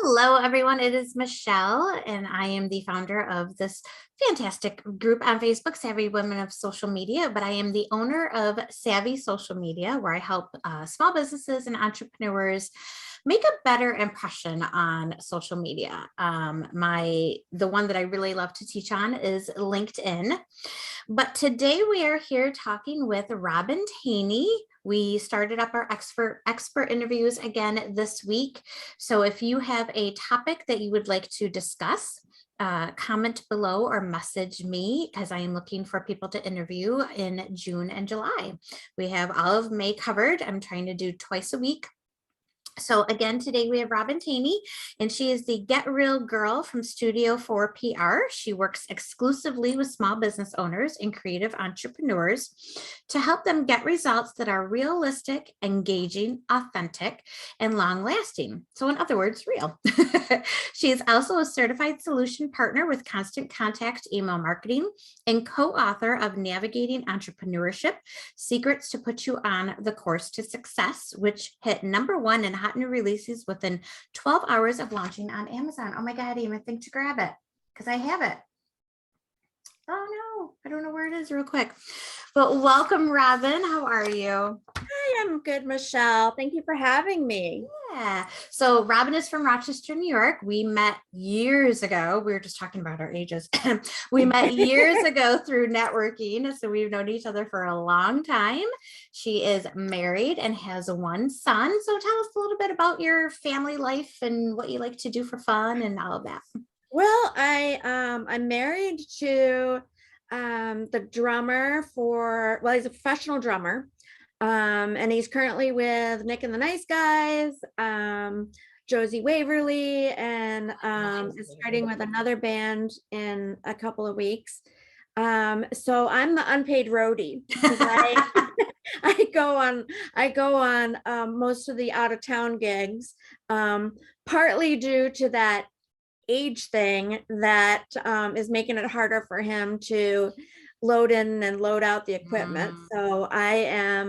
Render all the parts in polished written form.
Hello, everyone. It is Michelle, and I am the founder of this fantastic group on Facebook, Savvy Women of Social Media. But I am the owner of Savvy Social Media, where I help small businesses and entrepreneurs make a better impression on social media. The one that I really love to teach on is LinkedIn. But today we are here talking with Robin Taney. We started up our expert interviews again this week. So if you have a topic that you would like to discuss, comment below or message me, because I am looking for people to interview in June and July. We have all of May covered. I'm trying to do twice a week. So again, today we have Robin Taney, and she is the Get Real girl from Studio 4 PR. She works exclusively with small business owners and creative entrepreneurs to help them get results that are realistic, engaging, authentic, and long-lasting. So in other words, real. She is also a certified solution partner with Constant Contact Email Marketing and co-author of Navigating Entrepreneurship, Secrets to Put You on the Course to Success, which hit #1 in hot new releases within 12 hours of launching on Amazon. Oh my God, I didn't even think to grab it because I have it. Oh no, I don't know where it is real quick. But welcome, Robin. How are you? Hi, I'm good, Michelle. Thank you for having me. Yeah. So Robin is from Rochester, New York. We met years ago. We were just talking about our ages. We met years ago through networking. So we've known each other for a long time. She is married and has one son. So tell us a little bit about your family life and what you like to do for fun and all of that. Well, I'm married to the drummer he's a professional drummer. And he's currently with Nick and the Nice Guys, Josie Waverly, and is starting with another band in a couple of weeks. So I'm the unpaid roadie because I go on most of the out of town gigs, partly due to that age thing that is making it harder for him to load in and load out the equipment. So I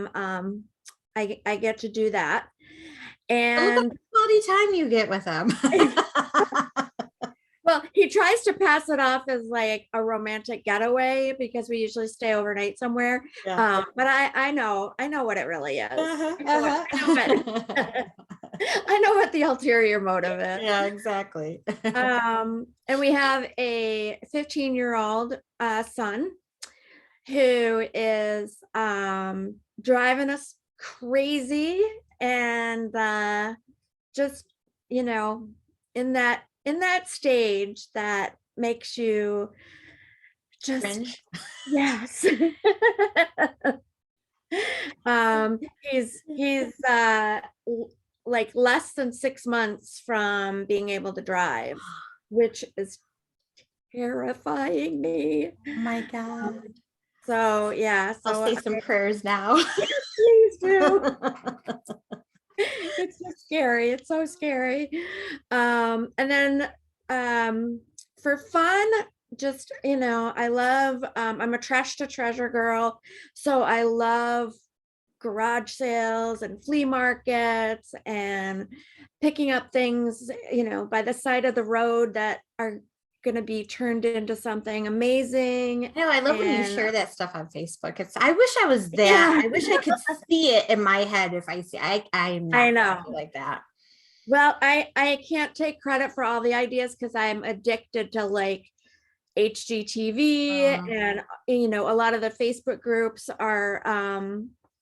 get to do that. Look at And the quality time you get with him. well, he tries to pass it off as like a romantic getaway because we usually stay overnight somewhere. Yeah. But I know what it really is. Uh-huh. I know what the ulterior motive is. Yeah, exactly. And we have a 15-year-old son who is driving us crazy, and just, in that stage that makes you just Cringe. yes. He's like less than 6 months from being able to drive, which is terrifying me. Oh my God. So yeah, I'll so say some prayers now. please do. It's so scary. It's so scary. And then for fun, just, I love, I'm a trash to treasure girl. So I love garage sales and flea markets and picking up things, by the side of the road that are going to be turned into something amazing. No, I love when you share that stuff on Facebook. I wish I was that. Yeah. I wish I could see it in my head if I see. I'm not I know. like that. Well, I can't take credit for all the ideas because I'm addicted to like HGTV, and a lot of the Facebook groups are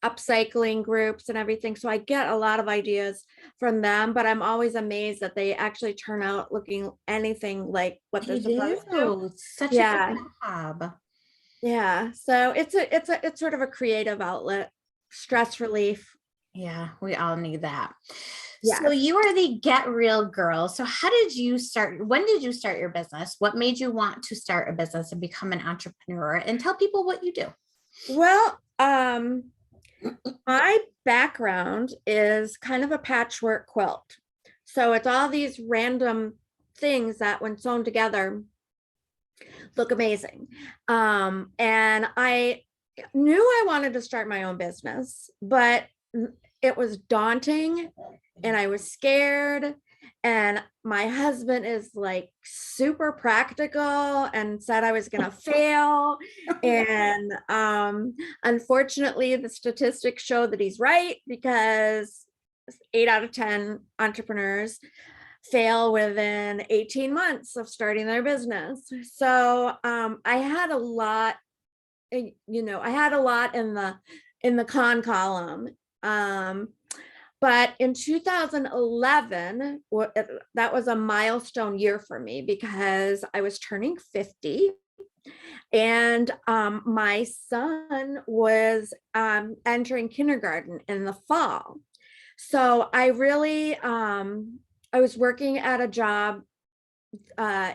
upcycling groups and everything. So I get a lot of ideas from them, but I'm always amazed that they actually turn out looking anything like what they're supposed to. Such Yeah. a good job. Yeah. So it's sort of a creative outlet, stress relief. Yeah, we all need that. Yeah. So you are the Get Real girl. So how did you start? When did you start your business? What made you want to start a business and become an entrepreneur? And tell people what you do. Well, my background is kind of a patchwork quilt. So it's all these random things that when sewn together look amazing. And I knew I wanted to start my own business, but it was daunting and I was scared And my husband is like super practical and said I was going to fail. And unfortunately, the statistics show that he's right, because 8 out of 10 entrepreneurs fail within 18 months of starting their business. So I had a lot, I had a lot in the con column. But in 2011, that was a milestone year for me because I was turning 50, and my son was entering kindergarten in the fall. So I really, I was working at a job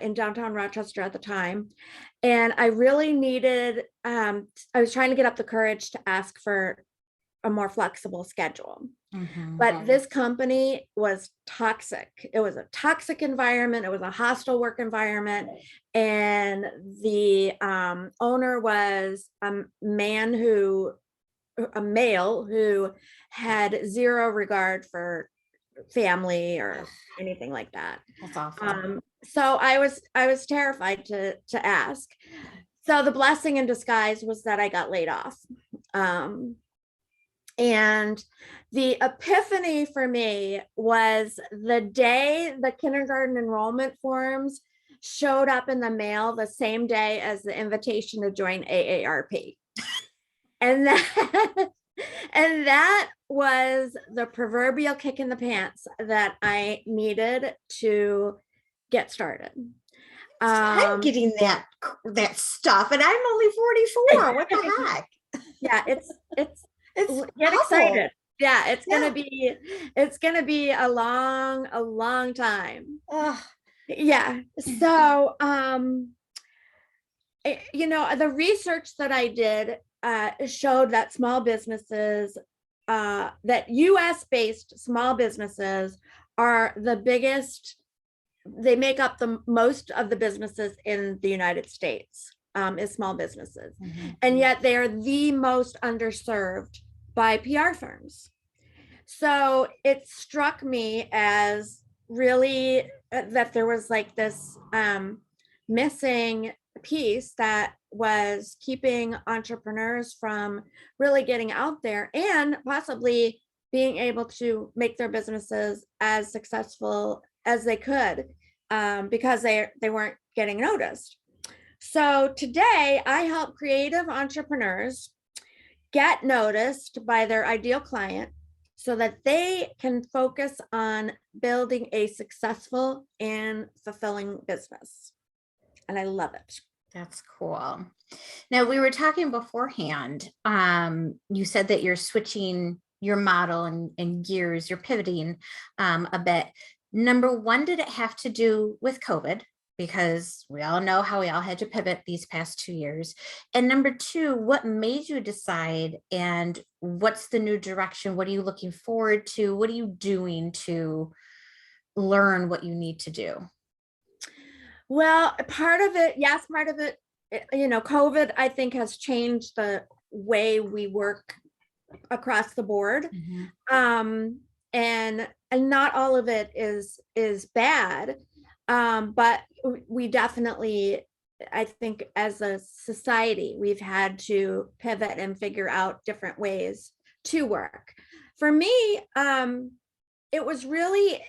in downtown Rochester at the time. And I really needed, I was trying to get up the courage to ask for a more flexible schedule. But this company was toxic. It was a toxic environment. It was a hostile work environment. And the owner was a male who had zero regard for family or anything like that. That's awful. So I was terrified to ask. So the blessing in disguise was that I got laid off. And the epiphany for me was the day the kindergarten enrollment forms showed up in the mail the same day as the invitation to join AARP. And that and that was the proverbial kick in the pants that I needed to get started. I'm getting that stuff, and I'm only 44. What the heck? Yeah, it's get awful. excited. Yeah, it's gonna be a long time. Ugh. Yeah. So the research that I did showed that small businesses, that US based small businesses are the biggest. They make up the most of the businesses in the United States, is small businesses. And yet they are the most underserved by PR firms. So it struck me as really that there was like this missing piece that was keeping entrepreneurs from really getting out there and possibly being able to make their businesses as successful as they could, because they weren't getting noticed. So today I help creative entrepreneurs get noticed by their ideal client so that they can focus on building a successful and fulfilling business. And I love it. That's cool. Now, we were talking beforehand. You said that you're switching your model and gears, you're pivoting a bit. Number one, did it have to do with COVID? Because we all know how we all had to pivot these past 2 years. And number two, what made you decide, and what's the new direction? What are you looking forward to? What are you doing to learn what you need to do? Well, part of it, COVID, I think, has changed the way we work across the board. And not all of it is bad. But we definitely, I think as a society, we've had to pivot and figure out different ways to work. For me, it was really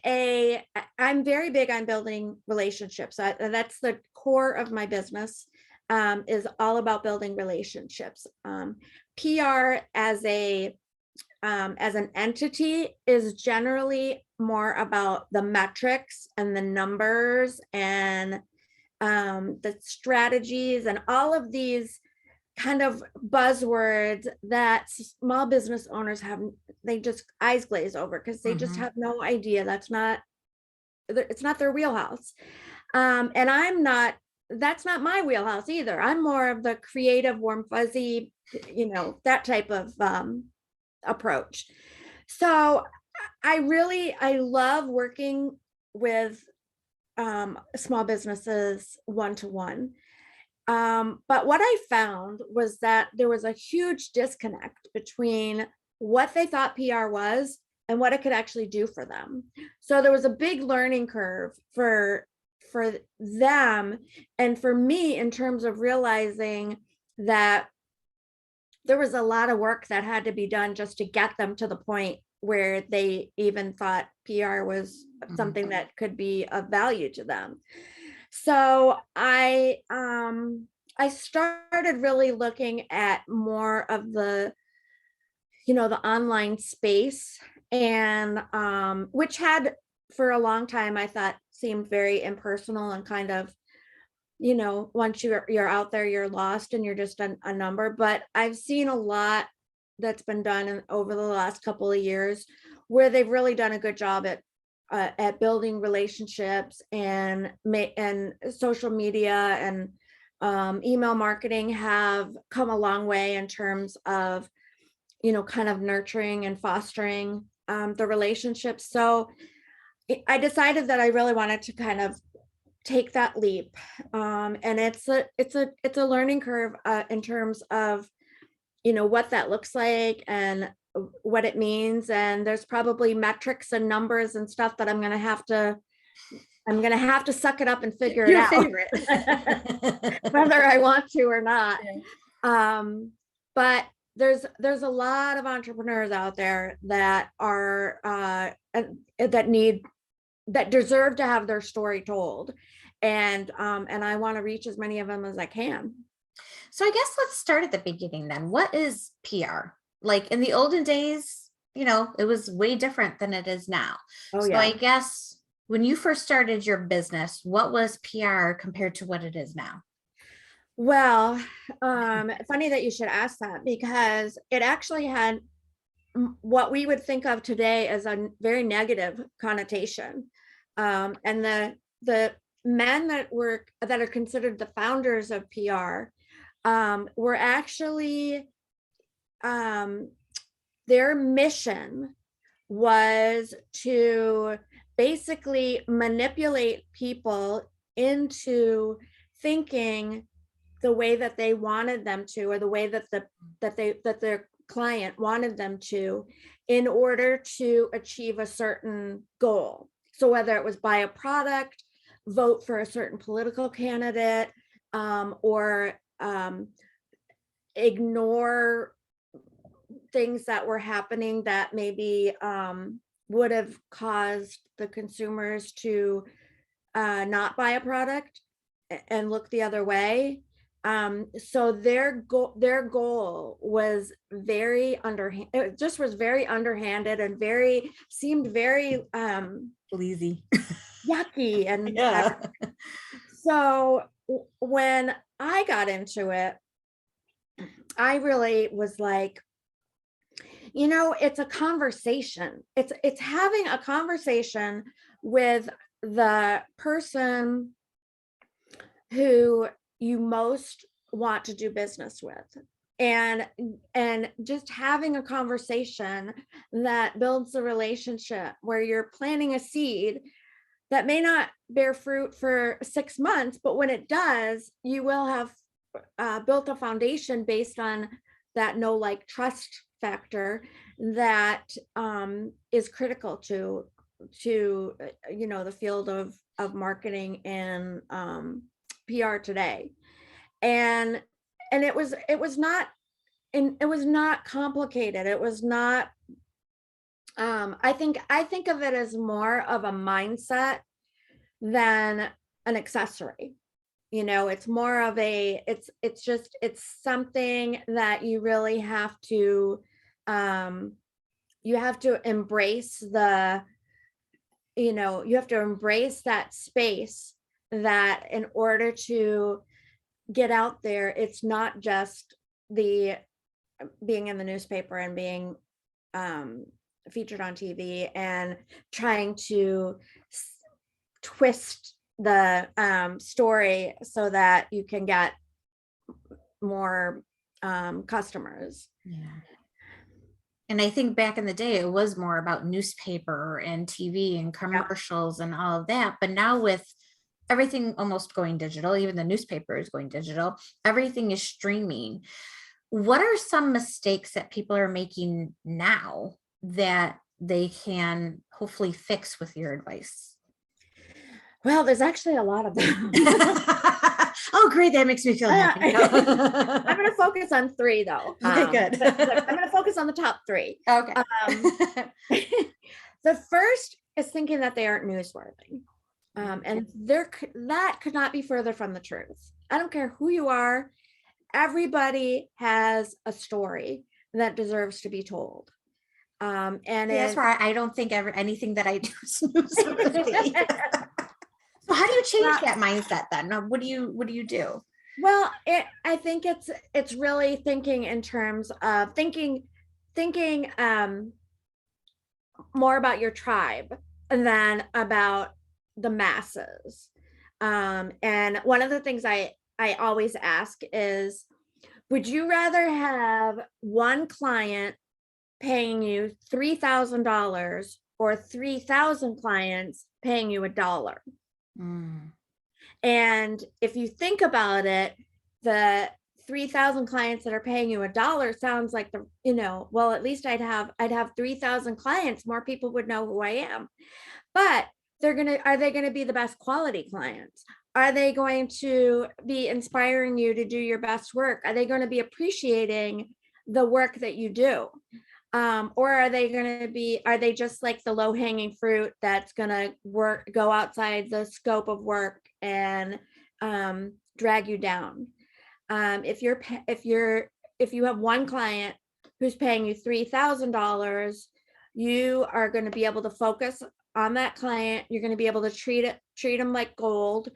I'm very big on building relationships. That's the core of my business, is all about building relationships. PR as an entity is generally more about the metrics and the numbers and the strategies and all of these kind of buzzwords that small business owners have. They just eyes glaze over because they just have no idea. It's not their wheelhouse. And that's not my wheelhouse either. I'm more of the creative, warm, fuzzy, that type of approach. So I love working with small businesses one-to-one. But what I found was that there was a huge disconnect between what they thought PR was and what it could actually do for them. So there was a big learning curve for them and for me in terms of realizing that there was a lot of work that had to be done just to get them to the point where they even thought PR was Mhm. something that could be of value to them. So I started really looking at more of the, the online space, and which had for a long time I thought seemed very impersonal and kind of, once you're out there, you're lost and you're just a number. But I've seen a lot that's been done over the last couple of years where they've really done a good job at building relationships, and social media and email marketing have come a long way in terms of, kind of nurturing and fostering the relationships. So I decided that I really wanted to kind of take that leap, and it's a learning curve in terms of, what that looks like and what it means. And there's probably metrics and numbers and stuff that I'm gonna have to suck it up and figure it Your out, favorite. whether I want to or not. Yeah. But there's a lot of entrepreneurs out there that are that deserve to have their story told, and I want to reach as many of them as I can. So I guess let's start at the beginning then. What is PR? Like in the olden days, it was way different than it is now. Oh So I yeah. guess when you first started your business, what was PR compared to what it is now? Well, funny that you should ask that, because it actually had what we would think of today as a very negative connotation. And the men that are considered the founders of PR were actually, um, their mission was to basically manipulate people into thinking the way that they wanted them to, or the way that their client wanted them to, in order to achieve a certain goal. So whether it was buy a product, vote for a certain political candidate, or ignore things that were happening that maybe would have caused the consumers to not buy a product and look the other way. So their goal was very underhand. It just was very underhanded and seemed very Sleazy. yucky. And Yeah. so when I got into it, I really was like, it's a conversation. It's having a conversation with the person who you most want to do business with, and just having a conversation that builds a relationship where you're planting a seed that may not bear fruit for 6 months, but when it does, you will have built a foundation based on that know like trust factor that is critical to the field of marketing and PR today. And it was not complicated. It was not. I think of it as more of a mindset than an accessory. It's more of it's something that you really um have to embrace you have to embrace that space, that in order to get out there, it's not just the being in the newspaper and being um featured on TV and trying to twist the story so that you can get more customers. Yeah. And I think back in the day, it was more about newspaper and TV and Yeah. commercials and all of that. But now with everything almost going digital, even the newspaper is going digital, everything is streaming. What are some mistakes that people are making now that they can hopefully fix with your advice? Well, there's actually a lot of them. Oh, great. That makes me feel happy. I'm going to focus on three though. Okay, good. I'm going to focus on the top three. Okay. The first is thinking that they aren't newsworthy. And that could not be further from the truth. I don't care who you are. Everybody has a story that deserves to be told. And that's why I don't think anything that I do is newsworthy. So how do you change that mindset then? What do you do? Well, I think it's really thinking in terms of thinking more about your tribe than about the masses. And one of the things I always ask is, would you rather have one client paying you $3,000 or 3,000 clients paying you $1? Mm. And if you think about it, the 3,000 clients that are paying you $1 sounds like well, at least I'd have 3,000 clients. More people would know who I am. But are they going to be the best quality clients? Are they going to be inspiring you to do your best work? Are they going to be appreciating the work that you do? Or are they just like the low hanging fruit that's going to go outside the scope of work and drag you down? If you have one client who's paying you $3,000, you are going to be able to focus on that client. You're going to be able to treat them like gold.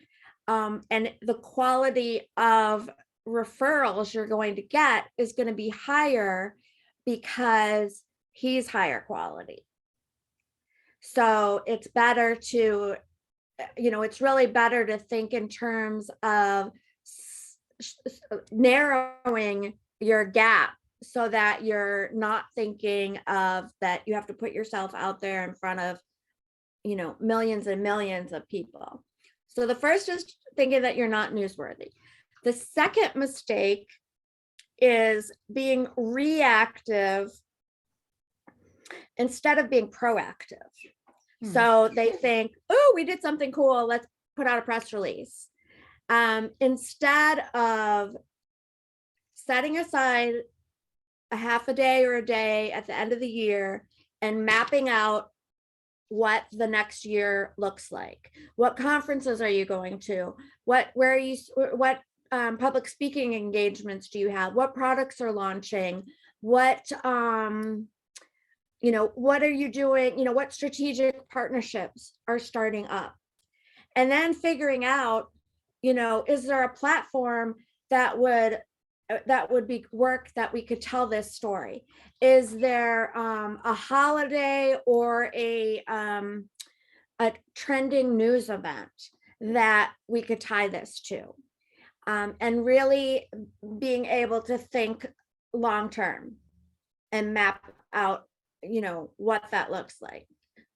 And the quality of referrals you're going to get is going to be higher because he's higher quality. So it's better to, it's really better to think in terms of narrowing your gap so that you're not thinking of that you have to put yourself out there in front of, millions and millions of people. So the first is thinking that you're not newsworthy. The second mistake is being reactive instead of being proactive. So they think, oh, we did something cool, let's put out a press release. Instead of setting aside a half a day or a day at the end of the year and mapping out what the next year looks like. What conferences are you going to? What public speaking engagements do you have? What products are launching? What what are you doing? What strategic partnerships are starting up? And then figuring out, is there a platform that would be work that we could tell this story? Is there a holiday or a trending news event that we could tie this to? And really being able to think long term and map out, what that looks like.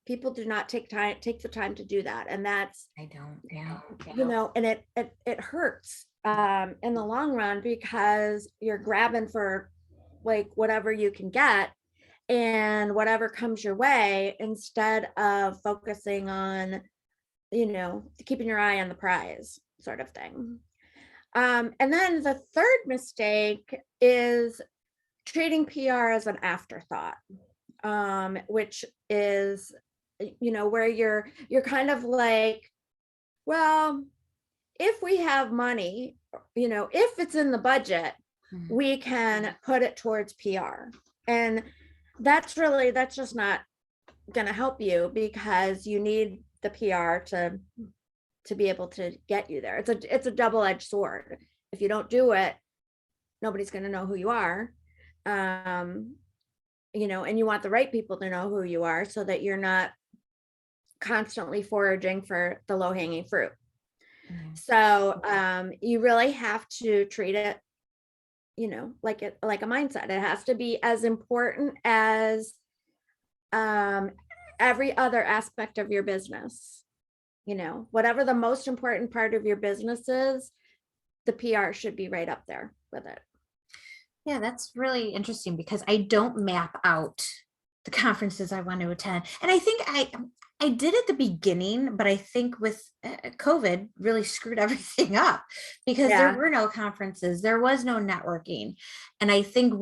People do not take the time to do that, and that's I don't. Yeah. And it hurts in the long run because you're grabbing for like whatever you can get and whatever comes your way instead of focusing on keeping your eye on the prize sort of thing. And then the third mistake is treating PR as an afterthought, which is where you're kind of like, well, if we have money, if it's in the budget, we can put it towards PR. And that's just not going to help you because you need the PR to be able to get you there. It's a double-edged sword. If you don't do it, nobody's going to know who you are. And you want the right people to know who you are so that you're not constantly foraging for the low-hanging fruit. So you really have to treat it, like a mindset. It has to be as important as every other aspect of your business. Whatever the most important part of your business is, the PR should be right up there with it. Yeah, that's really interesting because I don't map out the conferences I want to attend. And I think I did at the beginning, but I think with COVID really screwed everything up because there Yeah. were no conferences, there was no networking. And I think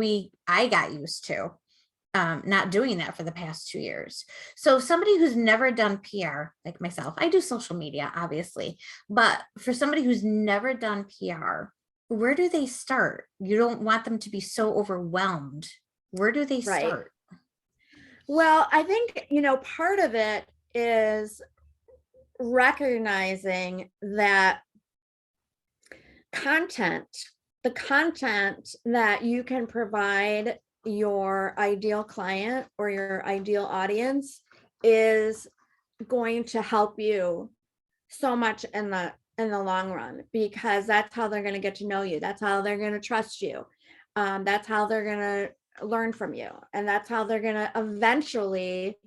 I got used to not doing that for the past 2 years. So somebody who's never done PR like myself, I do social media, obviously, but for somebody who's never done PR, where do they start? You don't want them to be so overwhelmed. Where do they Right. start? Well, I think, part of it is recognizing that content, the content that you can provide your ideal client or your ideal audience is going to help you so much in the long run, because that's how they're going to get to know you. That's how they're going to trust you. That's how they're going to learn from you. And that's how they're going to eventually,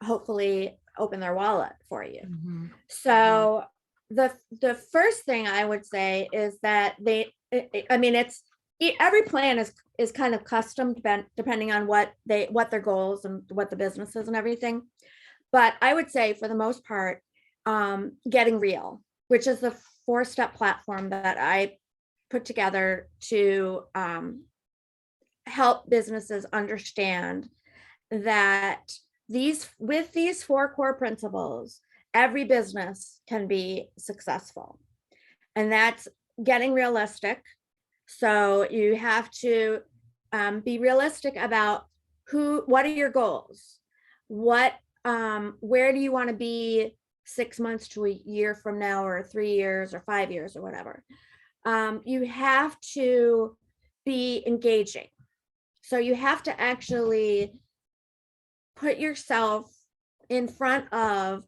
hopefully, open their wallet for you. Mhm. So the first thing I would say is that it's every plan is kind of custom depending on what their goals and what the business is and everything. But I would say for the most part, Getting Real, which is the 4-step platform that I put together to help businesses understand that with these 4 core principles, every business can be successful. And that's getting realistic. So you have to be realistic about what are your goals? Where do you want to be 6 months to a year from now, or 3 years or 5 years or whatever? You have to be engaging. So you have to actually put yourself in front of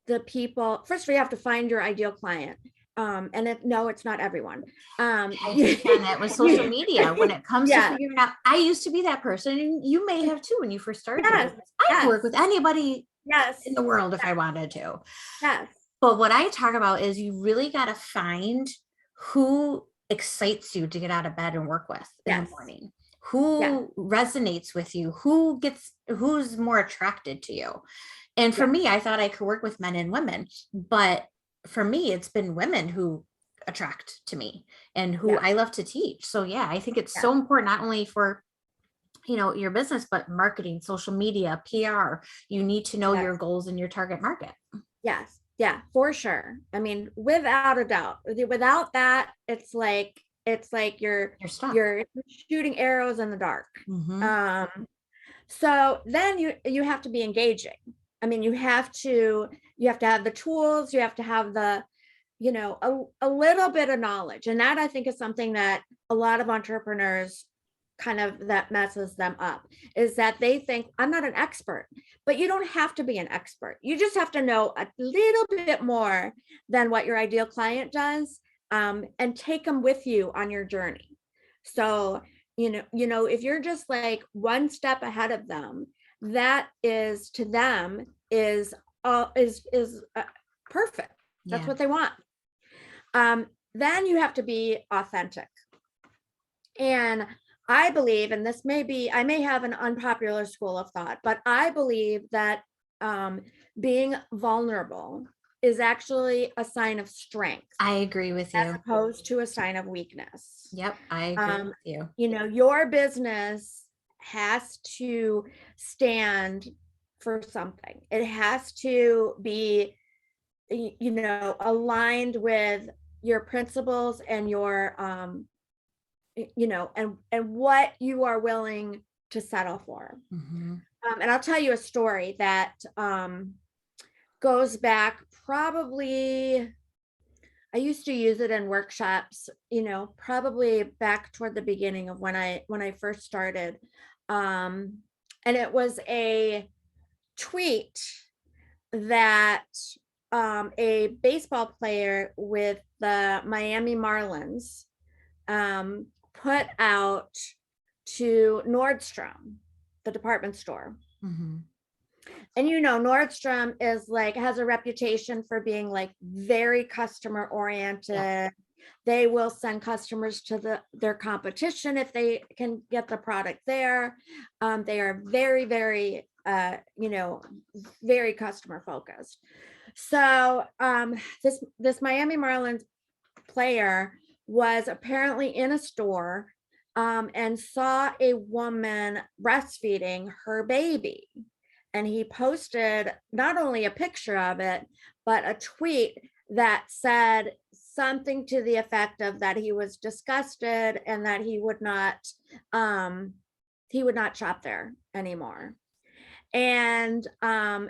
the people. First, we have to find your ideal client. No, it's not everyone. I think on that with social media, when it comes to Yeah. figuring out, I used to be that person, and you may have too when you first started your Yes. business. I could work Yes. with anybody Yes. in the world if I wanted to. Yes. But what I talk about is you really got to find who excites you to get out of bed and work with in the Yes. morning, Yeah. who resonates with you, who's more attracted to you. And for Yeah. me, I thought I could work with men and women, but for me, it's been women who attract to me and who Yeah. I love to teach. So yeah, I think it's Yeah. so important, not only for your business, but marketing, social media, PR. You need to know Yes. your goals and your target market. Yes. Yeah, for sure. I mean, without a doubt. Without that, it's like You're stuck. you're shooting arrows in the dark. Mm-hmm. Um, so then you have to be engaging. I mean, you have to have the tools, you have to have a little bit of knowledge. And that, I think, is something that a lot of entrepreneurs kind of that messes them up, is that they think, I'm not an expert. But you don't have to be an expert. You just have to know a little bit more than what your ideal client does, and take them with you on your journey. So, if you're just like one step ahead of them, that is, to them, is perfect. That's Yeah. what they want. Then you have to be authentic. And I believe, and I may have an unpopular school of thought, but I believe that being vulnerable is actually a sign of strength I agree with as you. opposed to a sign of weakness. Yep, I agree with you. Your business has to stand for something. It has to be, aligned with your principles and your and what you are willing to settle for. Mm-hmm. And I'll tell you a story that goes back, probably, I used to use it in workshops, probably back toward the beginning of when I first started. Um, and it was a tweet that a baseball player with the Miami Marlins put out to Nordstrom, the department store. Mm-hmm. And Nordstrom has a reputation for being like very customer oriented. Yeah. They will send customers to their competition if they can get the product there. They are very, very, very customer focused. So this Miami Marlins player was apparently in a store and saw a woman breastfeeding her baby. And he posted not only a picture of it, but a tweet that said something to the effect of that he was disgusted and that um, he would not shop there anymore. And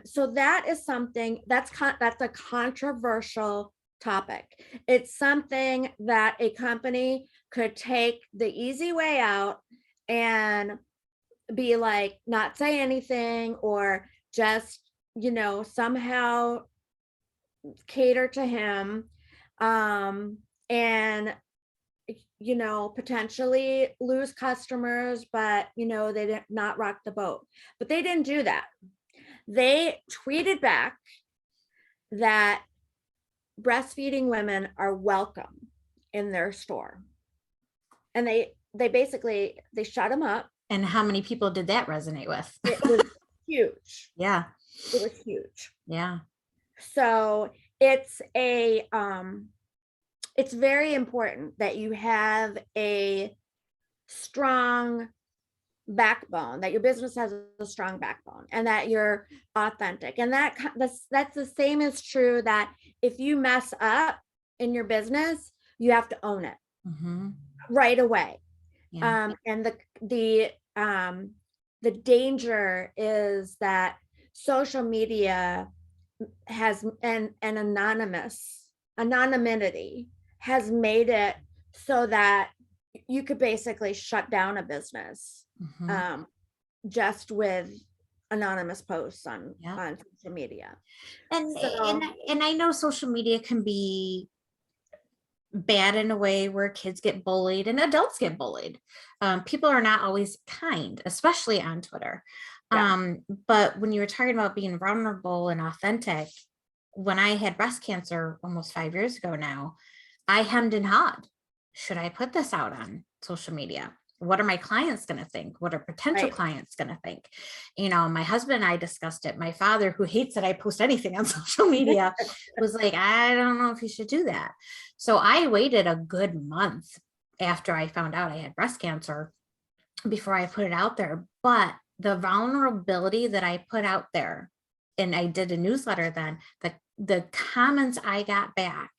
so that is something that's a controversial topic. It's something that a company could take the easy way out and be like, not say anything, or just, somehow cater to him, and potentially lose customers, but they did not rock the boat. But they didn't do that. They tweeted back that breastfeeding women are welcome in their store. And they basically they shut them up. And how many people did that resonate with? It was huge. Yeah. It was huge. Yeah. So it's very important that you have a strong backbone, that your business has a strong backbone, and that you're authentic. And that's the same is true that if you mess up in your business, you have to own it right away. Yeah. And the danger is that social media has an anonymity has made it so that you could basically shut down a business just with anonymous posts on social media. And, So, and I know social media can be bad in a way where kids get bullied and adults get bullied. People are not always kind, especially on Twitter. yeah. But when you were talking about being vulnerable and authentic, when I had breast cancer almost 5 years ago now, I hemmed and hawed. Should I put this out on social media? What are my clients going to think? What are potential clients going to think? My husband and I discussed it. My father, who hates that I post anything on social media, was like, I don't know if you should do that. So I waited a good month after I found out I had breast cancer before I put it out there. But the vulnerability that I put out there, and I did a newsletter then, the comments I got back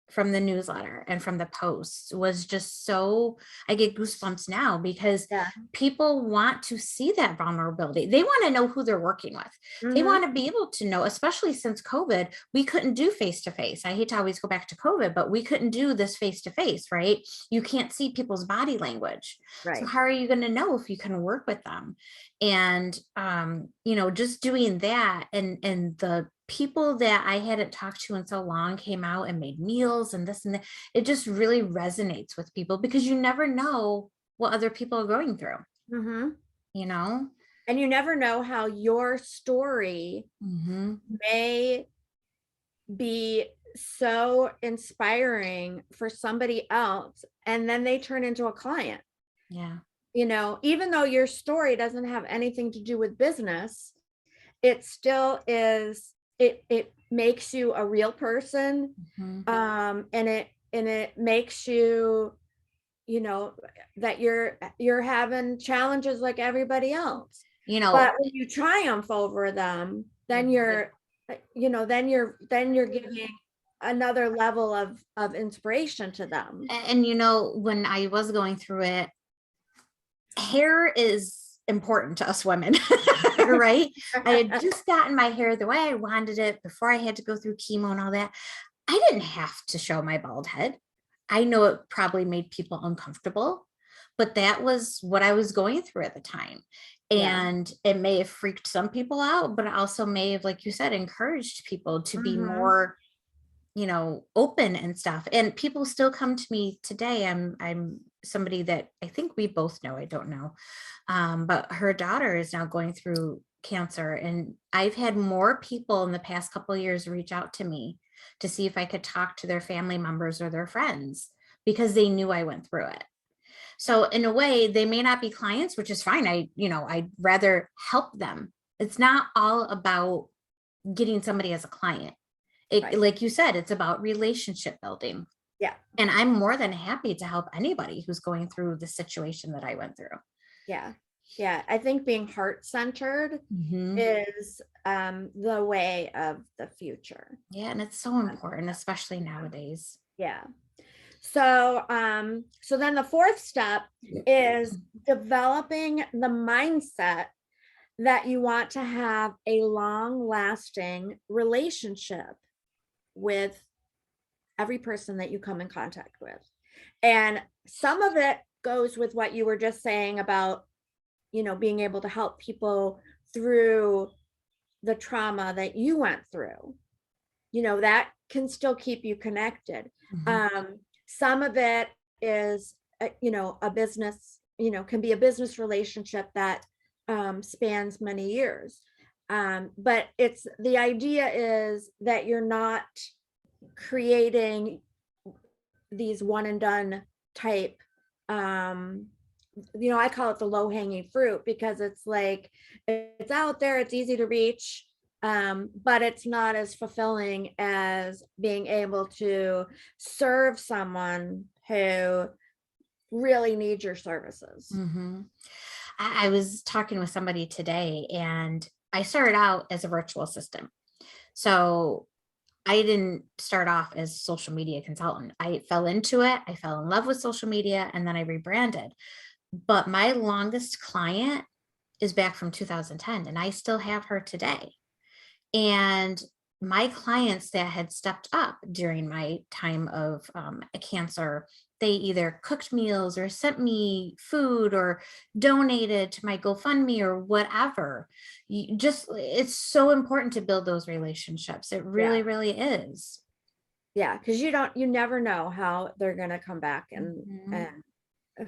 from the newsletter and from the posts was just so, I get goosebumps now because people want to see that vulnerability. They want to know who they're working with. They want to be able to know, especially since COVID, we couldn't do face-to-face. I hate to always go back to COVID, but we couldn't do this face-to-face, right? You can't see people's body language. Right. So how are you going to know if you can work with them? And, just doing that, and the people that I hadn't talked to in so long came out and made meals and this and that. It just really resonates with people because you never know what other people are going through, and you never know how your story may be so inspiring for somebody else, and then they turn into a client. Yeah. Even though your story doesn't have anything to do with business, it still is. It makes you a real person, and it makes you, that you're having challenges like everybody else. But when you triumph over them, then you're giving another level of inspiration to them. And when I was going through it, hair is important to us women, right? I had just gotten my hair the way I wanted it before I had to go through chemo and all that. I didn't have to show my bald head. I know it probably made people uncomfortable, but that was what I was going through at the time. And it may have freaked some people out, but it also may have, like you said, encouraged people to be more, open and stuff. And people still come to me today. I'm somebody that I think we both know, I don't know. But her daughter is now going through cancer, and I've had more people in the past couple of years reach out to me to see if I could talk to their family members or their friends because they knew I went through it. So in a way, they may not be clients, which is fine. I'd rather help them. It's not all about getting somebody as a client. Right. Like you said, it's about relationship building. Yeah. And I'm more than happy to help anybody who's going through the situation that I went through. Yeah. Yeah. I think being heart-centered Mhm. is the way of the future. Yeah, and it's so important, especially nowadays. Yeah. So so then the fourth step is developing the mindset that you want to have a long-lasting relationship with every person that you come in contact with. And some of it goes with what you were just saying about, being able to help people through the trauma that you went through. That can still keep you connected. Mhm. Some of it is, a business, can be a business relationship that spans many years. But it's the idea is that you're not creating these one and done type. I call it the low hanging fruit because it's like it's out there, it's easy to reach, but it's not as fulfilling as being able to serve someone who really needs your services. Mhm. I was talking with somebody today, and I started out as a virtual assistant. So I didn't start off as a social media consultant. I fell into it. I fell in love with social media, and then I rebranded. But my longest client is back from 2010, and I still have her today. And my clients that had stepped up during my time of cancer, they either cooked meals or sent me food or donated to my GoFundMe or whatever. It's so important to build those relationships. It Yeah. really, really is. Yeah. Cause you never know how they're going to come back Mhm. and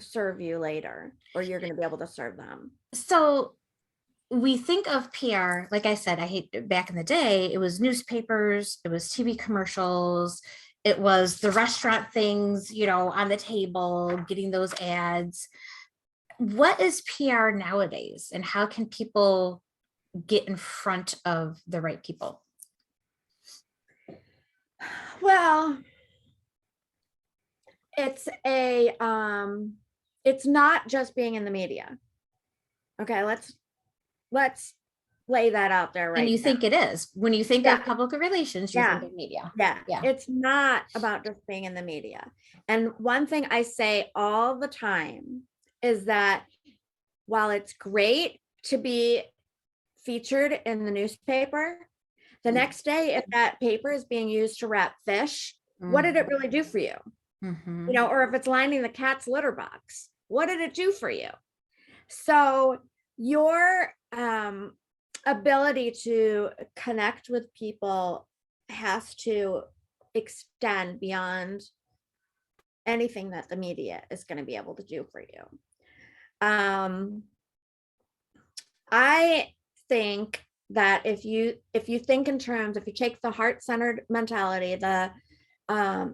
serve you later, or you're going to be able to serve them. So we think of PR, like I said, I hate back in the day, it was newspapers, it was TV commercials, it was the restaurant things, on the table, getting those ads. What is PR nowadays, and how can people get in front of the right people? Well, it's not just being in the media. Okay, let's lay that out there And right you now. think it is. When you think Yeah, of public relations, you yeah, think of media. yeah. Yeah. It's not about just being in the media. And one thing I say all the time is that while it's great to be featured in the newspaper, the next day, if that paper is being used to wrap fish, what did it really do for you? Mm-hmm. Or if it's lining the cat's litter box, what did it do for you? So your ability to connect with people has to extend beyond anything that the media is going to be able to do for you. Um, I think that if you think in terms, if you take the heart-centered mentality, the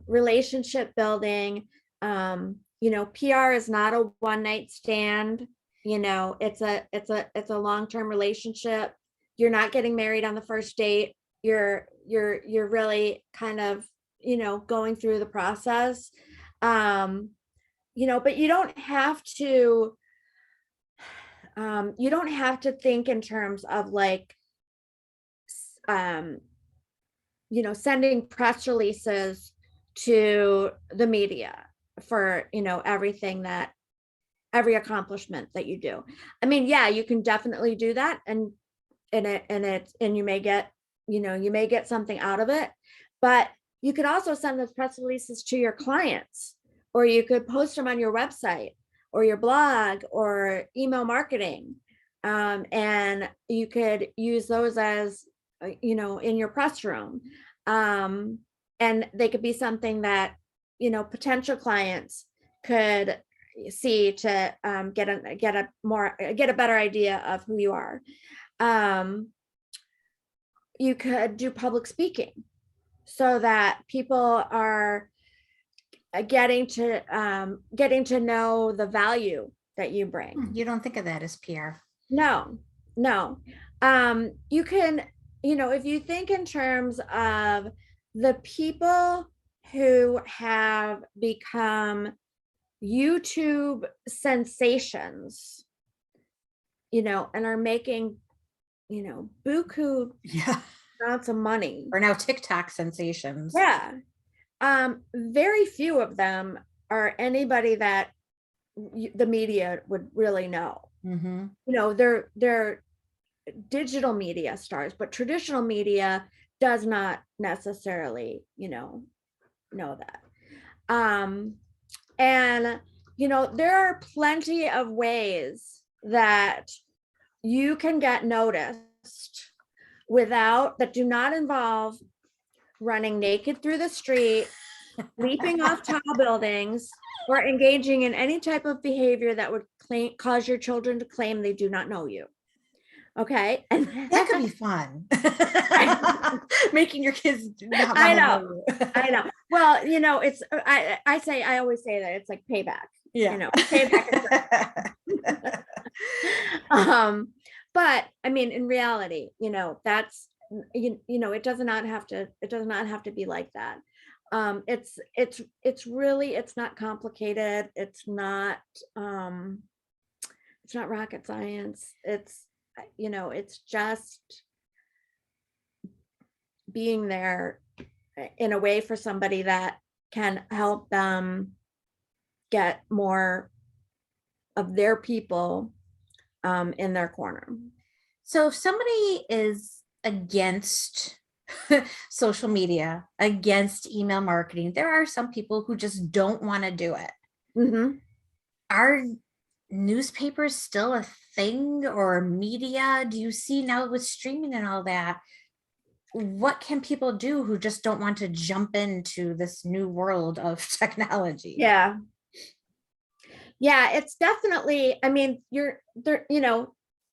relationship building, PR is not a one night stand. It's a long-term relationship. You're not getting married on the first date. You're really kind of, going through the process. But you don't have to think in terms of like um sending press releases to the media for every accomplishment that you do. I mean, yeah, you can definitely do that, and you may get something out of it, but you could also send those press releases to your clients, or you could post them on your website or your blog or email marketing, and you could use those as in your press room, um, and they could be something that potential clients could see to get a better idea of who you are. You could do public speaking so that people are getting to know the value that you bring. You don't think of that as PR. No, no. You can, if you think in terms of the people who have become YouTube sensations, and are making, buku Yeah. amounts of money. Or now TikTok sensations. Yeah. Very few of them are anybody that the media would really know. Mm-hmm. They're digital media stars, but traditional media does not necessarily, know that. And there are plenty of ways that you can get noticed that do not involve running naked through the street, leaping off tall buildings, or engaging in any type of behavior that would cause your children to claim they do not know you. Okay. And that could be fun. Making your kids not I know know. you. I know. Well, it's I always say that it's like payback. Yeah. Payback. But I mean, in reality, that's it does not have to be like that. It's really, it's not complicated. It's not rocket science. It's just being there in a way for somebody that can help them get more of their people in their corner. So if somebody is against social media, against email marketing, there are some people who just don't want to do it. Mm-hmm. Are newspapers still a thing, or media? Do you see now with streaming and all that? What can people do who just don't want to jump into this new world of technology? Yeah. Yeah, it's definitely, I mean, you're there,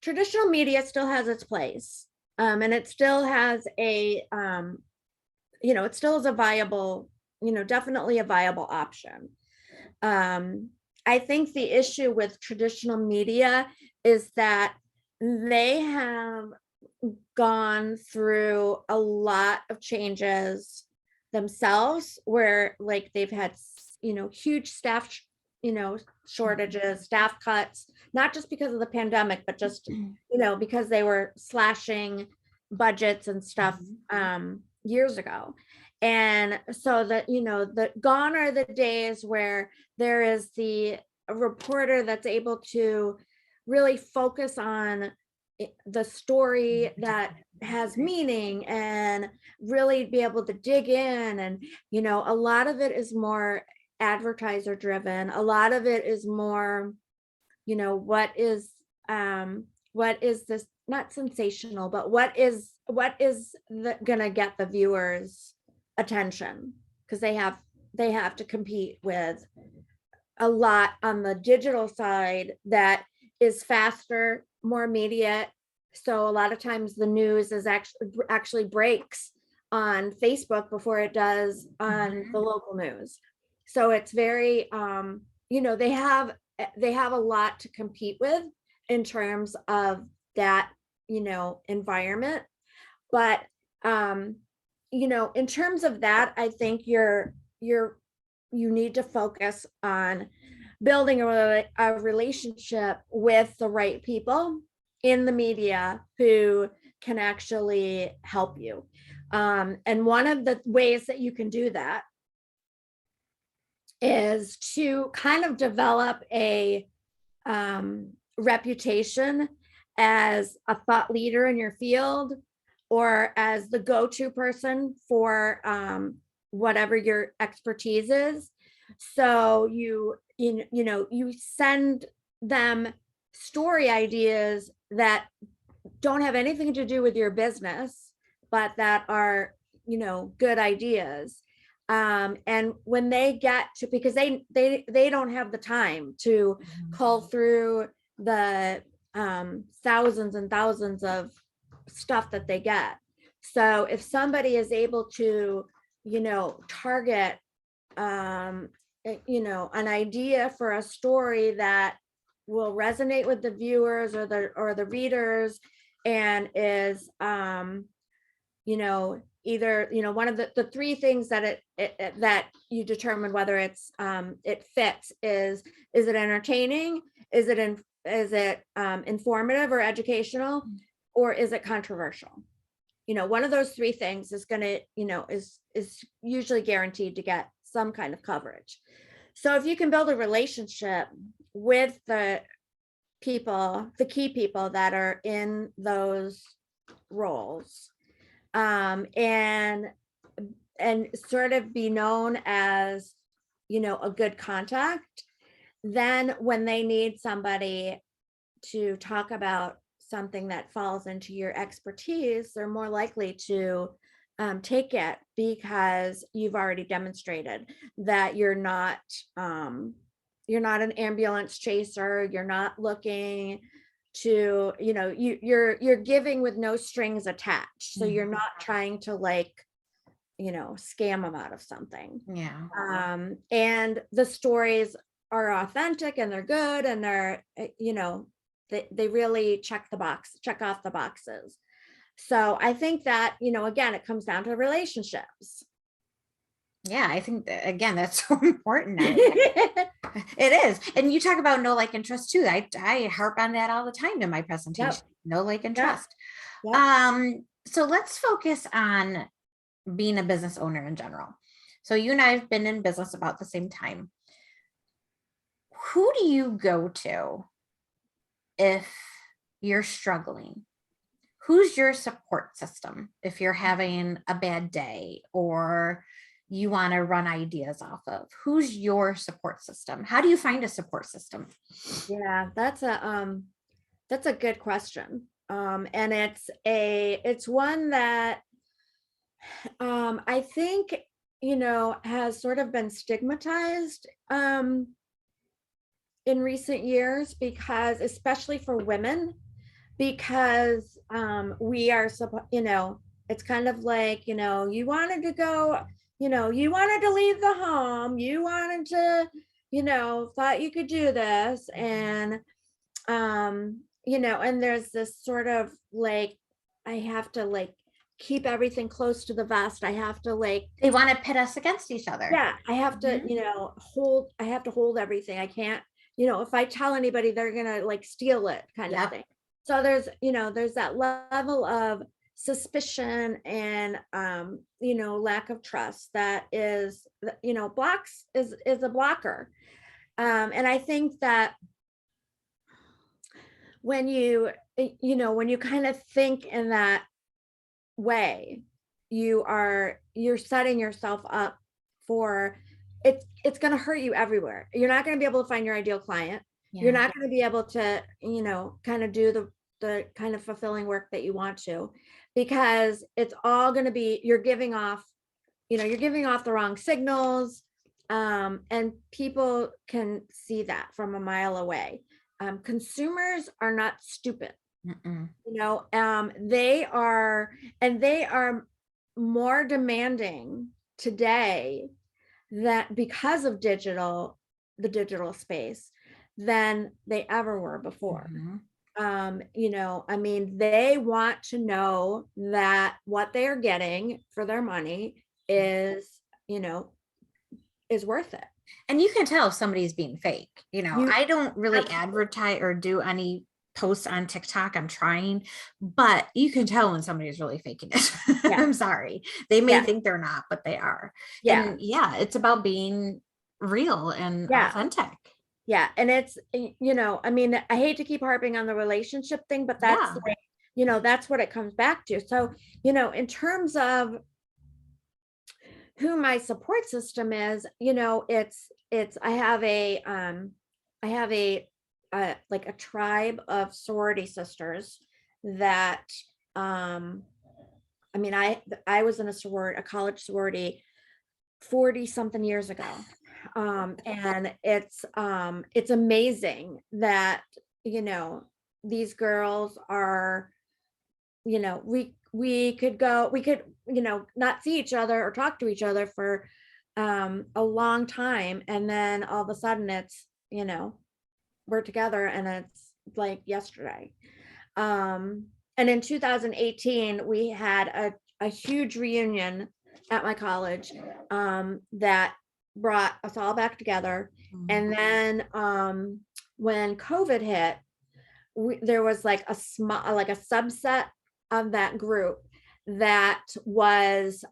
traditional media still has its place. And it still has it still is a viable, definitely a viable option. I think the issue with traditional media is that they have gone through a lot of changes themselves, where like they've had huge staff shortages, staff cuts, not just because of the pandemic, but just because they were slashing budgets and stuff years ago. And so that gone are the days where there is a reporter that's able to really focus on the story that has meaning and really be able to dig in. And a lot of it is more advertiser driven. A lot of it is more what is this, not sensational, but what is gonna get the viewers attention, because they have to compete with a lot on the digital side that is faster, more immediate. So a lot of times the news is actually breaks on Facebook before it does on the local news. So it's very they have a lot to compete with in terms of that environment. But in terms of that, I think you need to focus on building a relationship with the right people in the media who can actually help you. And one of the ways that you can do that is to kind of develop a reputation as a thought leader in your field, or as the go-to person for whatever your expertise is. So you send them story ideas that don't have anything to do with your business, but that are good ideas. And when they get to, because they don't have the time to cull through the thousands and thousands of stuff that they get. So if somebody is able to, target, an idea for a story that will resonate with the viewers or the readers, and is, either, one of the three things that that you determine whether it fits is it entertaining? Is it informative or educational, or is it controversial? One of those three things is gonna, is usually guaranteed to get some kind of coverage. So if you can build a relationship with the key people that are in those roles, and sort of be known as, a good contact, then when they need somebody to talk about something that falls into your expertise, they're more likely to take it, because you've already demonstrated that you're not an ambulance chaser. You're not looking to, you're giving with no strings attached. So you're not trying to scam them out of something. Yeah. And the stories are authentic and they're good, and they're, they really check off the boxes. So I think that, again, it comes down to relationships. Yeah, I think that, again, that's so important. It is. And you talk about know, like, and trust too. I harp on that all the time in my presentation. Yep. Know, like, and Yep. trust. Yep. So let's focus on being a business owner in general. So you and I have been in business about the same time. Who do you go to if you're struggling? Who's your support system if you're having a bad day or you want to run ideas off of? Who's your support system? How do you find a support system? Yeah, that's a good question. And it's one that I think, has sort of been stigmatized in recent years, because especially for women, because we are it's kind of like, you wanted to go, you wanted to leave the home, you wanted to, thought you could do this, and and there's this sort of I have to keep everything close to the vest. I have to They want to pit us against each other. yeah, I have to, Mhm. I have to hold everything. I can't, if I tell anybody, they're gonna steal it, kind of Yep. thing. So there's that level of suspicion and lack of trust that is, blocks is a blocker. And I think that when when you kind of think in that way, you're setting yourself up for it's going to hurt you everywhere. You're not going to be able to find your ideal client. You're Yeah. not going to be able to, kind of do the kind of fulfilling work that you want to, because it's all going to be, you're giving off the wrong signals. And people can see that from a mile away. Consumers are not stupid. Mm-mm. They are more demanding today, that because of the digital space, than they ever were before. Mhm. I mean, they want to know that what they are getting for their money you know is worth it. And you can tell if somebody's being fake. You I don't really absolutely. advertise or do any posts on TikTok. I'm trying, but you can tell when somebody's really faking it. Yeah, I'm sorry. They may yeah, think they're not, but they are. yeah, And yeah, it's about being real and yeah, authentic. yeah. And it's, I mean, I hate to keep harping on the relationship thing, but that's Yeah. that's what it comes back to. So, in terms of who my support system is, it's I have like a tribe of sorority sisters that um I mean, I was in a college sorority 40 something years ago. And it's amazing that, these girls are, we could, not see each other or talk to each other for a long time. And then all of a sudden it's, we're together and it's like yesterday. And in 2018, we had a huge reunion at my college that brought us all back together. And then when COVID hit, there was like a small, like a subset of that group that was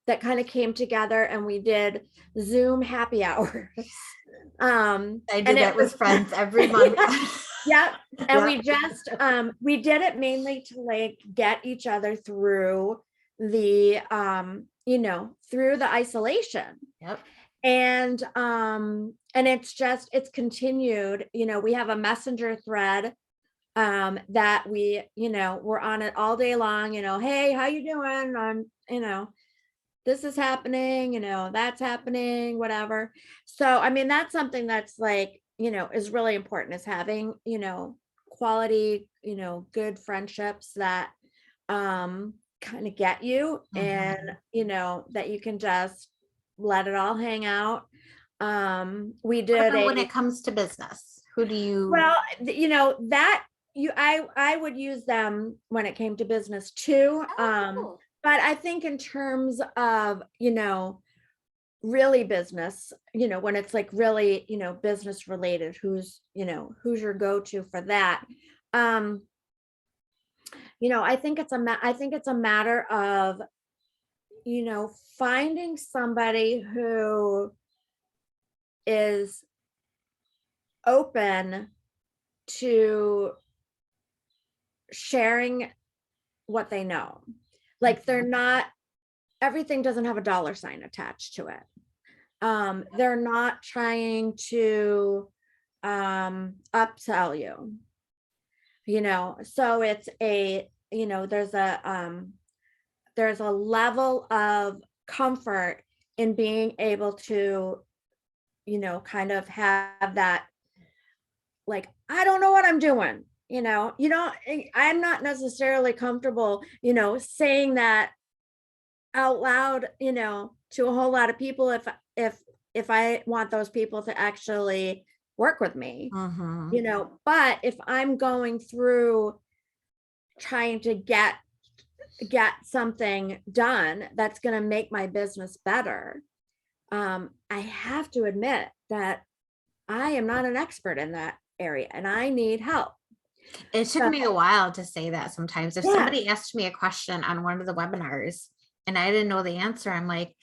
that kind of came together, and we did Zoom happy hours. I do And it that was with friends every month. yeah, and Yeah. we just we did it mainly to like get each other through the through the isolation. Yep. And it's continued. We have a messenger thread that we're on it all day long. Hey, how you doing? This is happening, that's happening, whatever. So I mean, that's something that's like, is really important, is having, quality, good friendships that kind of get you, and Mhm. that you can just let it all hang out. We What did about when a it comes to business? Who do you? well, that I would use them when it came to business too. Oh, But I think in terms of, really business, when it's like really, business related, who's your go-to for that? Um, I think it's a matter of, finding somebody who is open to sharing what they know. Like they're mhm. not, everything doesn't have a dollar sign attached to it. They're not trying to upsell you, so it's a, there's a level of comfort in being able to, kind of have that, like, I don't know what I'm doing. I'm not necessarily comfortable, saying that out loud, to a whole lot of people, if I want those people to actually work with me, Mhm. but if I'm going through trying to get something done that's going to make my business better, I have to admit that I am not an expert in that area and I need help. It took So me a while to say that sometimes. If yeah, somebody asked me a question on one of the webinars and I didn't know the answer, I'm like,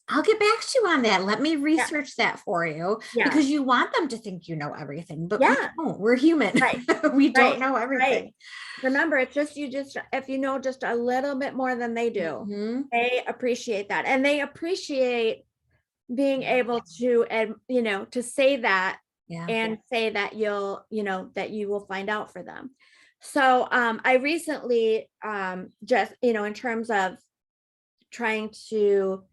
I'll get back to you on that. Let me yeah, research that for you, yeah, because you want them to think you know everything, but we yeah, don't. We're human. right, We don't right, know right. everything. Remember, it's just, if you know just a little bit more than they do, Mhm. they appreciate that. And they appreciate being able to, and to say that, Yeah. and say that that you will find out for them. So I recently just, in terms of trying to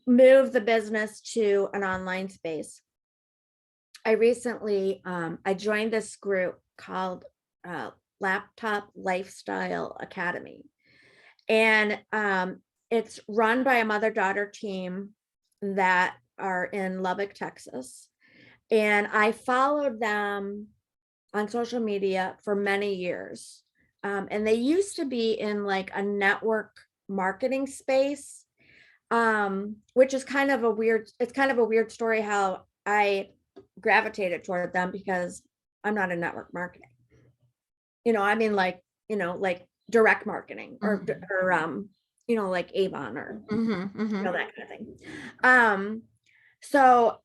move the business to an online space, I recently I joined this group called Laptop Lifestyle Academy. And it's run by a mother-daughter team that are in Lubbock, Texas. And I followed them on social media for many years. And they used to be in like a network marketing space, which is kind of a weird, it's kind of a weird story how I gravitated toward them, because I'm not in network marketing. I mean, like, like direct marketing, Mhm. or like Avon, or Mhm. Mhm. that kind of thing. Um, so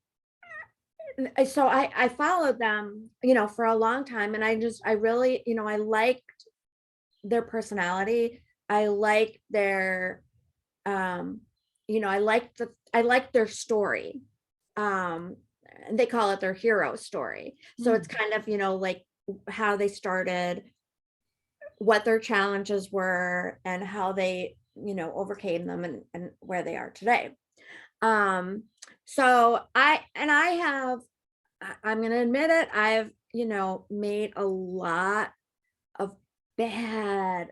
I followed them, for a long time, and I really, I liked their personality. I liked their, um, I liked their story. Um, and they call it their hero story. So it's Mhm. kind of, like how they started, what their challenges were, and how they, overcame them, and where they are today. Um, so I'm going to admit it. made a lot of bad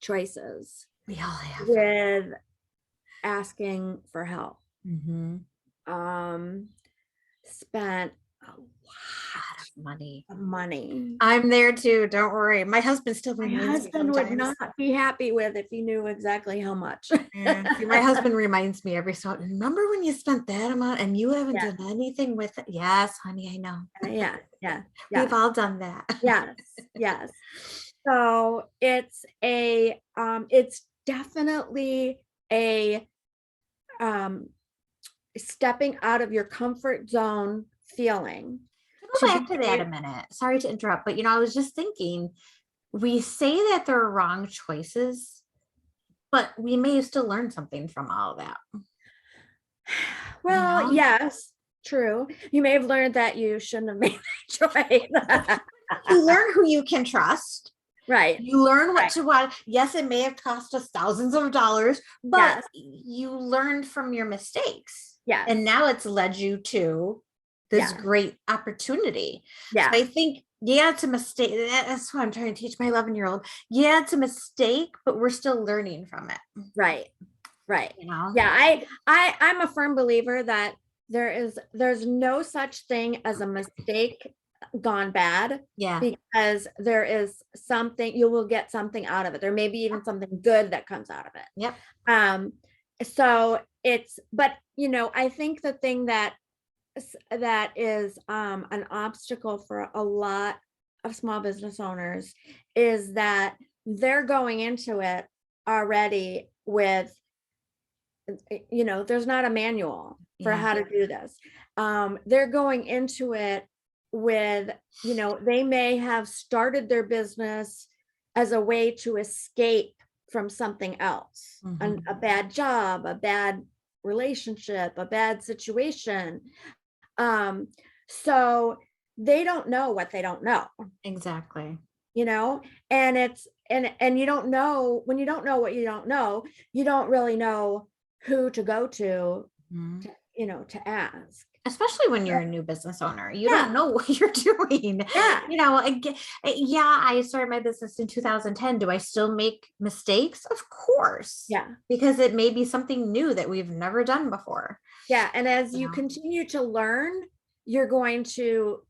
choices We all have. with asking for help. Mhm. Um, Spent a Lot of money. lot of money. I'm there too. Don't worry. My husband still My reminds me husband would sometimes. not be happy with if he knew exactly how much. Yeah. See, my husband reminds me every so. Remember when you spent that amount and you haven't Yeah, done anything with it? Yes, honey, I know. yeah, yeah, We've yeah. all done that. Yes, yes. So it's definitely a um stepping out of your comfort zone feeling To to go be back to that a minute. Sorry to interrupt, but I was just thinking, we say that they're wrong choices, but we may still learn something from all of that. You well, know? yes, true. You may have learned that you shouldn't have made that choice. You learn who you can trust. Right, You learn what right. to want. Yes, it may have cost us thousands of dollars, but Yes, you learned from your mistakes. yes, And now it's led you to this yeah, great opportunity. So yeah. I think, yeah, it's a mistake. That's what I'm trying to teach my 11-year-old. Yeah, it's a mistake, but we're still learning from it. Right, right. You know? Yeah, I'm a firm believer that there's no such thing as a mistake gone bad, Yeah. because there is something, you will get something out of it. There may be even something good that comes out of it. Yep. Um, so but I think the thing that is an obstacle for a lot of small business owners is that they're going into it already with, there's not a manual for Yeah. how to do this. They're going into it with, they may have started their business as a way to escape from something else, a Mhm. bad job, a bad relationship, a bad situation. Um, so they don't know what they don't know, Exactly. you know, and it's and you don't know, when you don't know what you don't know, you don't really know who to go Mhm. to ask. Especially when So, you're a new business owner, you don't yeah, know what you're doing. yeah, Yeah, I started my business in 2010. Do I still make mistakes? Of course, yeah, because it may be something new that we've never done before. yeah. And as You you know, continue to learn, you're going to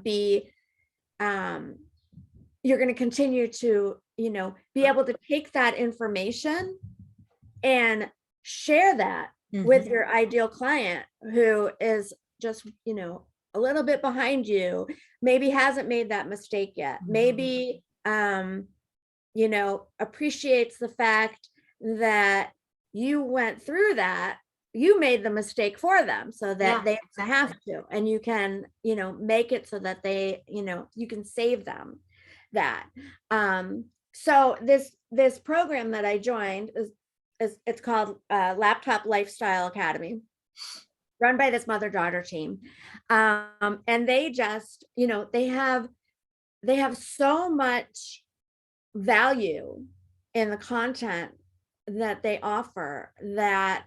be um, you're going to continue to be able to take that information and share that with Mhm. your ideal client who is just a little bit behind you, maybe hasn't made that mistake yet, Mhm. maybe appreciates the fact that you went through that, you made the mistake for them so that Yeah, they don't have exactly. to, and you can make it so that you can save them that. So this program that I joined is it's called Laptop Lifestyle Academy, run by this mother-daughter team. And they just they have so much value in the content that they offer that,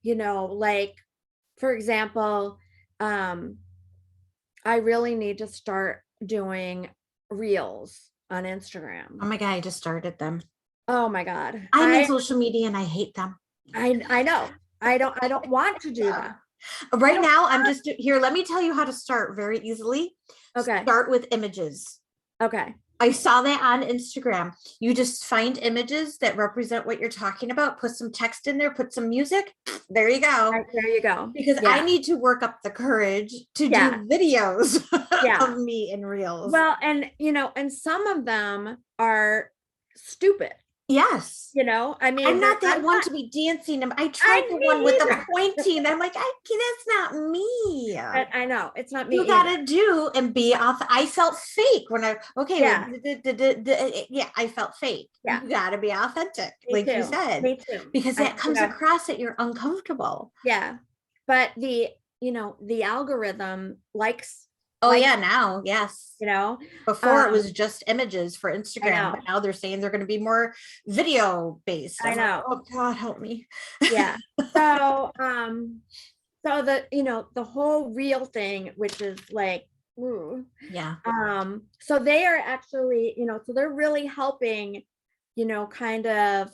like, for example, um, I really need to start doing reels on Oh Instagram. my God, I just started them. Oh my God. I'm in social media and I hate them. I know. I don't want to do that. I Right don't now, I'm just here. Let me tell you how to start very easily. Okay. Start with images. Okay. I saw that on Instagram. You just find images that represent what you're talking about, put some text in there, put some music. There you go. Right, there you go. Because I Yeah. need to work up the courage to Yeah. do videos Yeah. of me in reels. Well, and and some of them are stupid. Yes. I mean, I'm they're not that I'm one not to be dancing. I tried I the one with me the either. pointing. I'm like, that's not me. I know, it's not You me either. gotta do and be off. I felt fake when okay, Yeah. yeah, I felt fake. Yeah. You gotta be authentic, Me like you too. said, Me too. because I that comes across that you're uncomfortable. Yeah. But the algorithm Oh likes, yeah, now, yes. you know, Before it um, was just images for I Instagram, but know. now they're saying they're going to be more video based. I I'm like, know. oh God, help me. Yeah. So, so the whole real thing, which is like Ooh. Yeah. So they are actually, so they're really helping, kind of,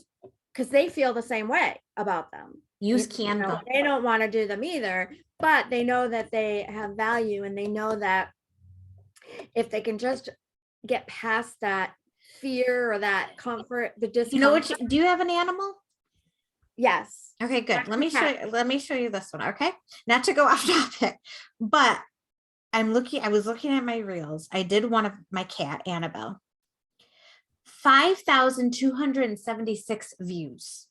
because they feel the same way about them. Use Canva. They don't want to do them either, but they know that they have value, and they know that if they can just get past that fear or that comfort, the You know what? discomfort. Do you have an animal? Yes. Okay, good. Let me show Cat. you. Let me show you this one. Okay, not to go off topic, but I was looking at my reels. I did one of my cat, Annabelle. 5,276 views.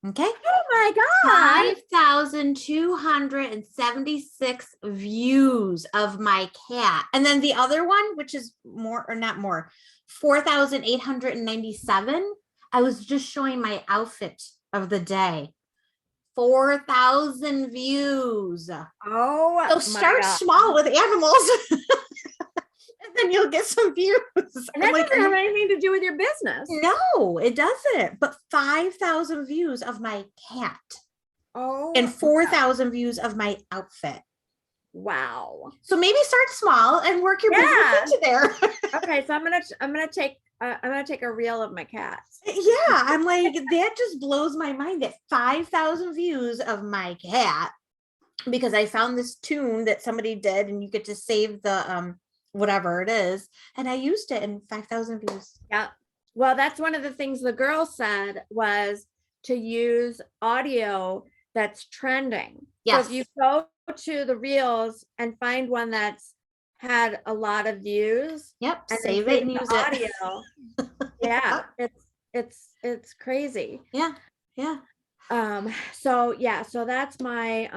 Okay. Oh my God. 5,276 views of my cat. And then the other one, which is more or not more, 4,897. I was just showing my outfit of the day. 4,000 views. Oh So my start God. small with animals. And then you'll get some views. And that doesn't have anything to do with your business. No, it doesn't. But 5,000 views of my cat. Oh, And 4,000 views of my outfit. wow. So maybe start small and work your business into there. Okay, so I'm gonna take a reel of my cats. Yeah, I'm like, that just blows my mind that 5,000 views of my cat, because I found this tune that somebody did, and you get to save the whatever it is, and I used it, and 5,000 views. Yeah. Well, that's one of the things the girl said, was to use audio that's trending. Yes. So if you go to the reels and find one that's had a lot of views, Yep, and save it and use it. audio. Yeah, it's crazy. Yeah. Yeah. So yeah, so that's my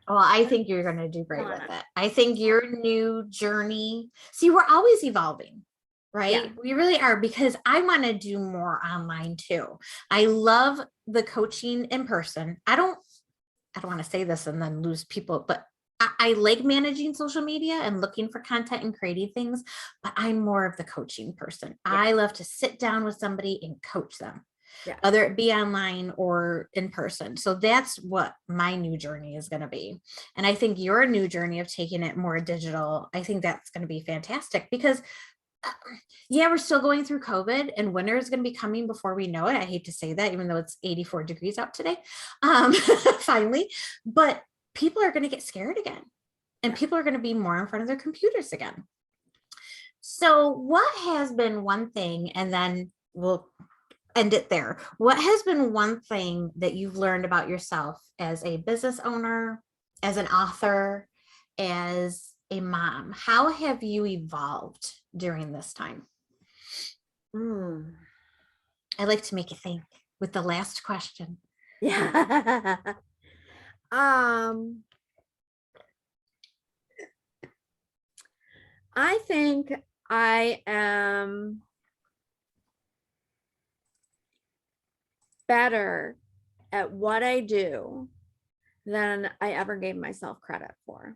Well, I think you're going to do great with it. I think your new journey, see, we're always evolving, right? Yeah. We really are, because I want to do more online too. I love the coaching in person. I don't want to say this and then lose people, but I like managing social media and looking for content and creating things, but I'm more of the coaching person. Yeah. I love to sit down with somebody and coach them. Yeah. Whether it be online or in person. So that's what my new journey is going to be. And I think your new journey of taking it more digital, I think that's going to be fantastic, because yeah, we're still going through COVID, and winter is going to be coming before we know it. I hate to say that, even though it's 84 degrees out today, finally, but people are going to get scared again, and people are going to be more in front of their computers again. So what has been one thing, and then we'll end it there. What has been one thing that you've learned about yourself as a business owner, as an author, as a mom? How have you evolved during this time? I like to make you think with the last question. Yeah. I think I am better at what I do than I ever gave myself credit for.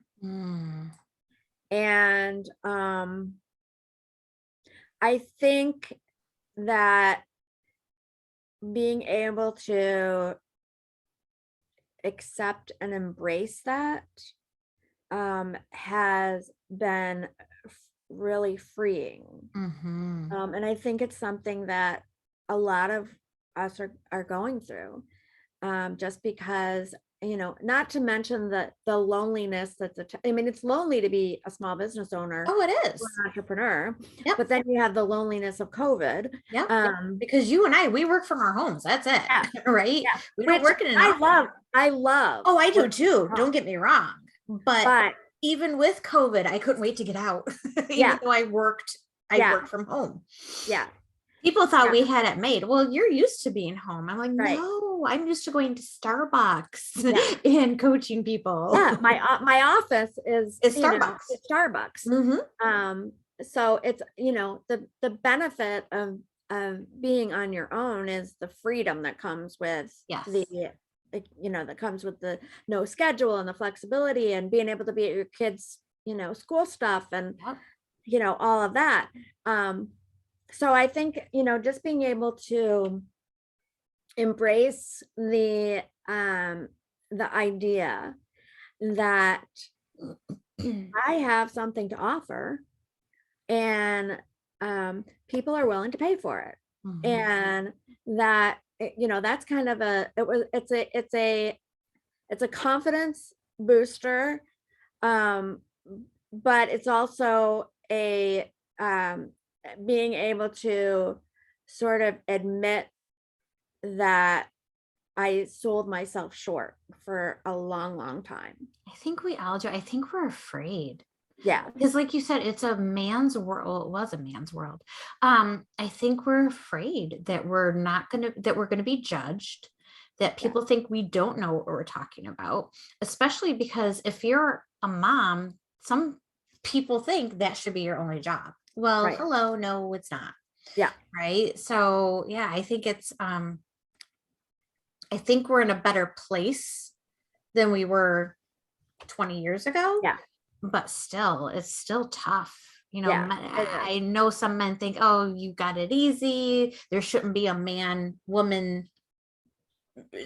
And I think that being able to accept and embrace that has been really freeing. And I think it's something that a lot of us are going through, just because, not to mention the loneliness I mean, it's lonely to be a small business owner. Oh, it is. An entrepreneur. Yep. But then you have the loneliness of COVID. Yeah. Because you and we work from our homes. That's it. Yeah. Right. Yeah. We don't work in an office. I love. Oh, I do too. Don't get me wrong. But even with COVID, I couldn't wait to get out. Even though I worked from home. Yeah. People thought we had it made. Well, you're used to being home. I'm like, right. No, I'm used to going to Starbucks and coaching people. Yeah, my office is Starbucks. It's Starbucks. So it's the benefit of being on your own is the freedom that comes with that comes with the no schedule and the flexibility and being able to be at your kids school stuff and all of that. So I think, just being able to embrace the idea that I have something to offer, and people are willing to pay for it. Mhm. And that, that's kind of it's a confidence booster. Um, but it's also a being able to sort of admit that I sold myself short for a long, long time. I think we all do. I think we're afraid Yeah, because, like you said, it's a man's world. Well, it was a man's world. I think we're afraid that we're gonna be judged, that yeah, people think we don't know what we're talking about, especially because if you're a mom, some people think that should be your only job. Well, right. hello, no, it's not. Yeah, Right. So yeah, I think we're in a better place than we were 20 years ago, yeah, but still, it's still tough. yeah, it is. I know some men think, oh, you got it easy. There shouldn't be a man woman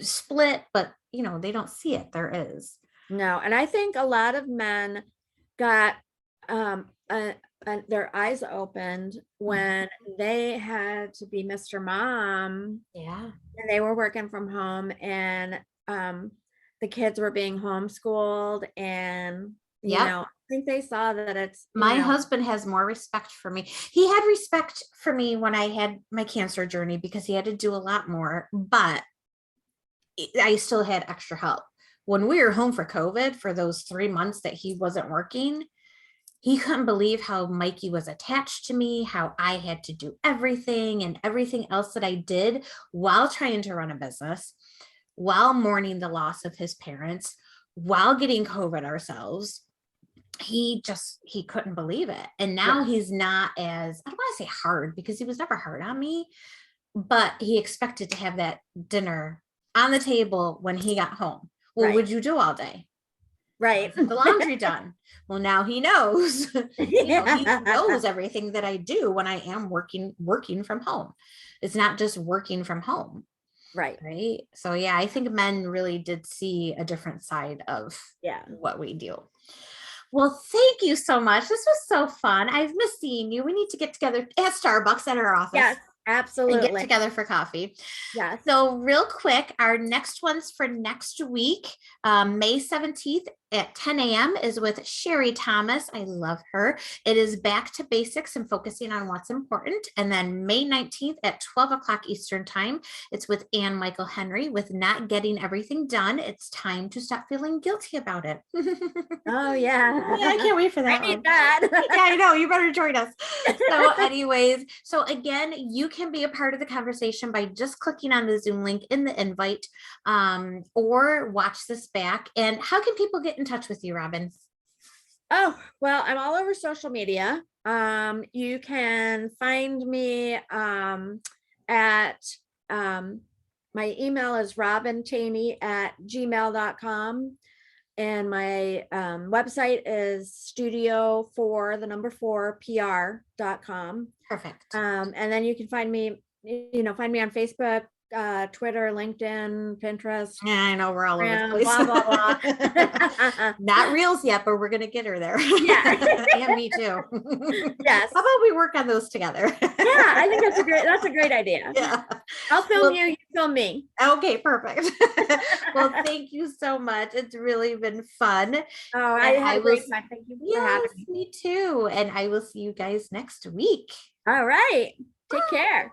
split, but they don't see it. There is. No, and I think a lot of men got their eyes opened Mhm. when they had to be Mr. Mom Yeah. and they were working from home, and the kids were being homeschooled, and Yep. I think they saw that it's, My husband has more respect for me. He had respect for me when I had my cancer journey because he had to do a lot more, but I still had extra help. When we were home for COVID for those 3 months that he wasn't working, he couldn't believe how Mikey was attached to me, how I had to do everything and everything else that I did while trying to run a business, while mourning the loss of his parents, while getting COVID ourselves. He couldn't believe it. And now yeah, he's not as, I don't want to say hard because he was never hard on me, but he expected to have that dinner on the table when he got home. What right, would you do all day? right. Get the laundry done. Well, now he knows. He Yeah, knows everything that I do when I am working from home. It's not just working from home, right, right? So yeah, I think men really did see a different side of yeah, what we do. Well, thank you so much. This was so fun. I've missed seeing you. We need to get together at Starbucks at our office yes, and get absolutely, together for coffee. yes. So, real quick, our next ones for next week, May 17th at 10 a.m., is with Sherry Thomas. I love her. It is back to basics and focusing on what's important. And then May 19th at 12 o'clock Eastern Time, it's with Ann Michael Henry with Not Getting Everything Done. It's time to stop feeling guilty about it. Oh Yeah, I yeah. can't wait for I that need one. Yeah, I that. know. You better join us. So, anyways, so again, you can be a part of the conversation by just clicking on the Zoom link in the invite, or watch this back. And how can people get in touch with you, Robin? Oh, well, I'm all over social media. You can find me at um my email is robintaney@gmail.com, and my website is studio for the number 4pr.com. Perfect. And then you can find me on Facebook, Twitter, LinkedIn, Pinterest, Yeah, I know we're all over the place. blah blah blah. Not reels yet, but we're gonna get her there. Yeah. Yeah, me too. Yes. How about we work on those together? Yeah, I think that's a great idea. Yeah. I'll film Well, you, you film me. okay, perfect. Well, thank you so much. It's really been fun. Oh, I And had I a will, great time. Thank you for yes, having me. me too. And I will see you guys next week. All right. Take care.